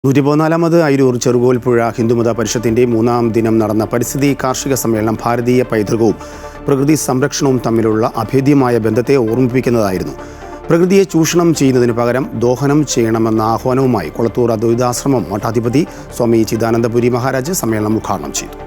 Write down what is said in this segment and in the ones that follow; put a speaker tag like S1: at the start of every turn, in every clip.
S1: 114ാമത് അയിരൂർ ചെറുകോൽപ്പുഴ ഹിന്ദുമത പരിഷത്തിന്റെ 3ാം ദിനം നടന്ന പരിസ്ഥിതി കാർഷിക സമ്മേളനം ഭാരതീയ പൈതൃകവും പ്രകൃതി സംരക്ഷണവും തമ്മിലുള്ള അഭേദ്യമായ ബന്ധത്തെ ഓർമ്മിപ്പിക്കുന്നതായിരുന്നു. പ്രകൃതിയെ ചൂഷണം ചെയ്യുന്നതിന് പകരം ദോഹനം ചെയ്യണമെന്ന ആഹ്വാനവുമായി കൊളത്തൂർ അദ്വൈതാശ്രമം മഠാധിപതി സ്വാമി ചിദാനന്ദപുരി മഹാരാജ് സമ്മേളനം ഉദ്ഘാടനം ചെയ്തു.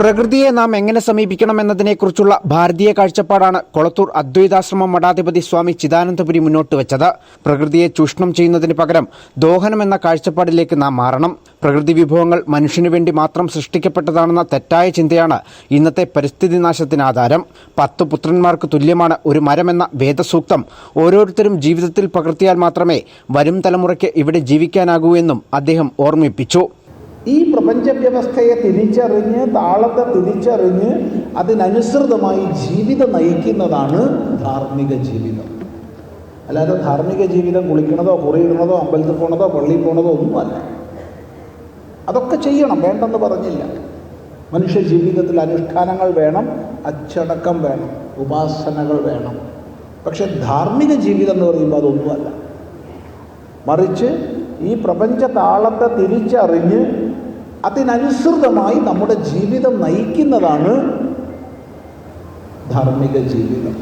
S2: പ്രകൃതിയെ നാം എങ്ങനെ സമീപിക്കണമെന്നതിനെക്കുറിച്ചുള്ള ഭാരതീയ കാഴ്ചപ്പാടാണ് കൊളത്തൂർ അദ്വൈതാശ്രമം മഠാധിപതി സ്വാമി ചിദാനന്ദപുരി മുന്നോട്ട് വെച്ചത്. പ്രകൃതിയെ ചൂഷണം ചെയ്യുന്നതിന് പകരം ദോഹനം എന്ന കാഴ്ചപ്പാടിലേക്ക് നാം മാറണം. പ്രകൃതി വിഭവങ്ങൾ മനുഷ്യനു വേണ്ടി മാത്രം സൃഷ്ടിക്കപ്പെട്ടതാണെന്ന തെറ്റായ ചിന്തയാണ് ഇന്നത്തെ പരിസ്ഥിതി നാശത്തിന് ആധാരം. 10 പുത്രന്മാർക്ക് തുല്യമാണ് ഒരു മരമെന്ന വേദസൂക്തം ഓരോരുത്തരും ജീവിതത്തിൽ പകർത്തിയാൽ മാത്രമേ വരും തലമുറയ്ക്ക് ഇവിടെ ജീവിക്കാനാകൂ എന്നും അദ്ദേഹം ഓർമ്മിപ്പിച്ചു.
S3: ഈ പ്രപഞ്ച വ്യവസ്ഥയെ തിരിച്ചറിഞ്ഞ് താളത്തെ തിരിച്ചറിഞ്ഞ് അതിനനുസൃതമായി ജീവിതം നയിക്കുന്നതാണ് ധാർമ്മിക ജീവിതം. അല്ലാതെ ധാർമ്മിക ജീവിതം കുളിക്കണതോ കുറിയിടുന്നതോ അമ്പലത്തിൽ പോണതോ പള്ളിയിൽ പോണതോ ഒന്നുമല്ല. അതൊക്കെ ചെയ്യണം, വേണ്ടെന്ന് പറഞ്ഞില്ല. മനുഷ്യ ജീവിതത്തിൽ അനുഷ്ഠാനങ്ങൾ വേണം, അച്ചടക്കം വേണം, ഉപാസനകൾ വേണം. പക്ഷെ ധാർമ്മിക ജീവിതം എന്ന് പറയുമ്പോൾ അതൊന്നുമല്ല. മറിച്ച് ഈ പ്രപഞ്ച താളത്തെ തിരിച്ചറിഞ്ഞ് അതിനനുസൃതമായി നമ്മുടെ ജീവിതം നയിക്കുന്നതാണ് ധാർമ്മിക ജീവിതം.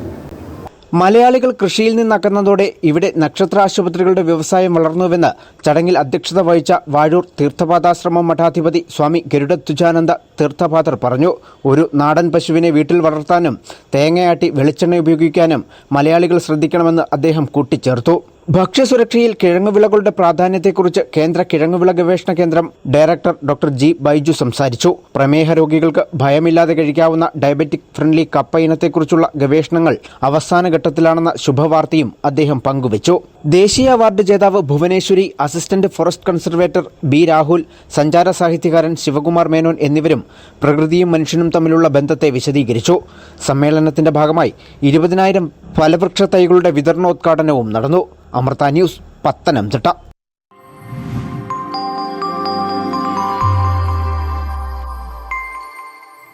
S2: മലയാളികൾ കൃഷിയിൽ നിന്നകന്നതോടെ ഇവിടെ നക്ഷത്ര ആശുപത്രികളുടെ വ്യവസായം വളർന്നുവെന്ന് ചടങ്ങിൽ അധ്യക്ഷത വഹിച്ച വാഴൂർ തീർത്ഥപാദാശ്രമം മഠാധിപതി സ്വാമി ഗരുഡധ്വജാനന്ദ തീർത്ഥപാദർ പറഞ്ഞു. ഒരു നാടൻ പശുവിനെ വീട്ടിൽ വളർത്താനും തേങ്ങയാട്ടി വെളിച്ചെണ്ണ ഉപയോഗിക്കാനും മലയാളികൾ ശ്രദ്ധിക്കണമെന്ന് അദ്ദേഹം കൂട്ടിച്ചേർത്തു. ഭക്ഷ്യസുരക്ഷയിൽ കിഴങ്ങുവിളകളുടെ പ്രാധാന്യത്തെക്കുറിച്ച് കേന്ദ്ര കിഴങ്ങുവിള ഗവേഷണ കേന്ദ്രം ഡയറക്ടർ ഡോക്ടർ ജി ബൈജു സംസാരിച്ചു. പ്രമേഹ രോഗികൾക്ക് ഭയമില്ലാതെ കഴിക്കാവുന്ന ഡയബറ്റിക് ഫ്രണ്ട്ലി കപ്പ ഇനത്തെക്കുറിച്ചുള്ള ഗവേഷണങ്ങൾ അവസാന ഘട്ടത്തിലാണെന്ന ശുഭവാർത്തയും അദ്ദേഹം പങ്കുവച്ചു. ദേശീയ അവാർഡ് ജേതാവ് Bhuvaneshwari, assistant forest conservator B Rahul, സഞ്ചാര സാഹിത്യകാരൻ ശിവകുമാർ മേനോൻ എന്നിവരും പ്രകൃതിയും മനുഷ്യനും തമ്മിലുള്ള ബന്ധത്തെ വിശദീകരിച്ചു. സമ്മേളനത്തിന്റെ ഭാഗമായി 20,000 ഫലവൃക്ഷ തൈകളുടെ വിതരണോദ്ഘാടനവും നടന്നു. അമൃത ന്യൂസ്, പത്തനംതിട്ട.